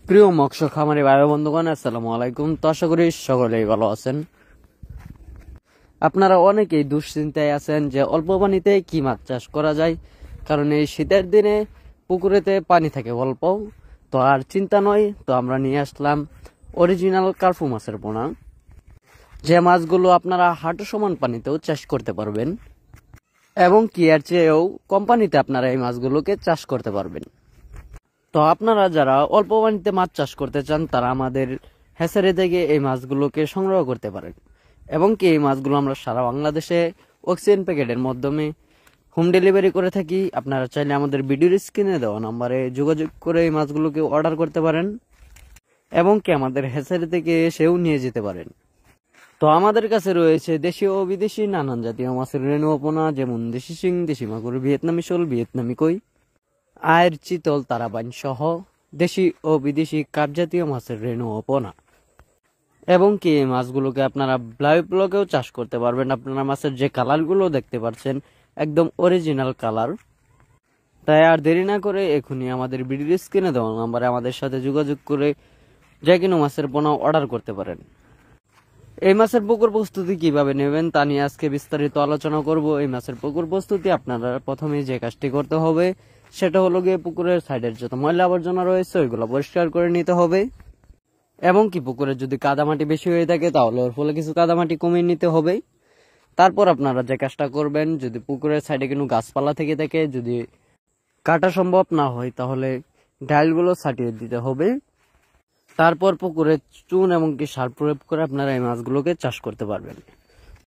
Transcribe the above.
প্রিয় মৎস্য খামারি ভাই বন্ধুগণ, আসসালামু আলাইকুম। তো আশা করি সকলেই ভালো আছেন। আপনারা অনেকেই দুশ্চিন্তায় আছেন যে অল্প পানিতে কি মাছ চাষ করা যায়, কারণ এই শীতের দিনে পুকুরেতে পানি থাকে অল্প। তো আর চিন্তা নয়, তো আমরা নিয়ে আসলাম অরিজিনাল কার্পু মাছের পোনা, যে মাছগুলো আপনারা হাঁটু সমান পানিতেও চাষ করতে পারবেন এবং কি এর চেয়েও কম পানিতে আপনারা এই মাছগুলোকে চাষ করতে পারবেন। তো আপনারা যারা অল্প পানিতে মাছ চাষ করতে চান, তারা আমাদের হ্যাচারি থেকে এই মাছগুলোকে সংগ্রহ করতে পারেন এবং কি এই মাছগুলো আমরা সারা বাংলাদেশে অক্সিজেন প্যাকেটের মাধ্যমে হোম ডেলিভারি করে থাকি। আপনারা চাইলে আমাদের ভিডিওর স্ক্রিনে দেওয়া নাম্বারে যোগাযোগ করে এই মাছগুলোকে অর্ডার করতে পারেন এবং কি আমাদের হ্যাচারি থেকে এসেও নিয়ে যেতে পারেন। তো আমাদের কাছে রয়েছে দেশীয় ও বিদেশি নানান জাতীয় মাছের রেণু পোনা, যেমন দেশি শিং, দেশি মাগুর, ভিয়েতনামি শোল, ভিয়েতনামি কই, আয়ের চিতল, তারাবাইন সহ দেশি ও বিদেশি কাপ জাতীয় মাছের রেণু ও পোনা এবং কি এই মাছগুলোকে আপনারা লাইভ ব্লকেও চাষ করতে পারবেন। আপনারা মাছের যে কালারগুলো দেখতে পাচ্ছেন একদম অরিজিনাল কালার। তাই আর দেরি না করে এখনই আমাদের ভিডিও স্ক্রিনে দেওয়া নাম্বারে আমাদের সাথে যোগাযোগ করে যে কোনো মাছের পোনা অর্ডার করতে পারেন। এই মাছের পুকুর প্রস্তুতি কিভাবে নেবেন তা নিয়ে আজকে বিস্তারিত আলোচনা করব। এই মাছের পুকুর প্রস্তুতি আপনারা প্রথমে যে কাজটি করতে হবে সেটা হলো গিয়ে পুকুরের সাইডের যত ময়লা আবর্জনা রয়েছে ওইগুলো পরিষ্কার করে নিতে হবে এবং কি পুকুরে যদি কাদামাটি বেশি হয়ে থাকে তাহলে ওর ফলে কিছু কাদামাটি কমিয়ে নিতে হবে। তারপর আপনারা যে কাজটা করবেন, যদি পুকুরের সাইডে কোনো গাছপালা থেকে থাকে, যদি কাটা সম্ভব না হয় তাহলে ডালগুলো ছাটিয়ে দিতে হবে। তারপর পুকুরে চুন এবং কি সার প্রয়োগ করে আপনারা এই মাছগুলোকে চাষ করতে পারবেন।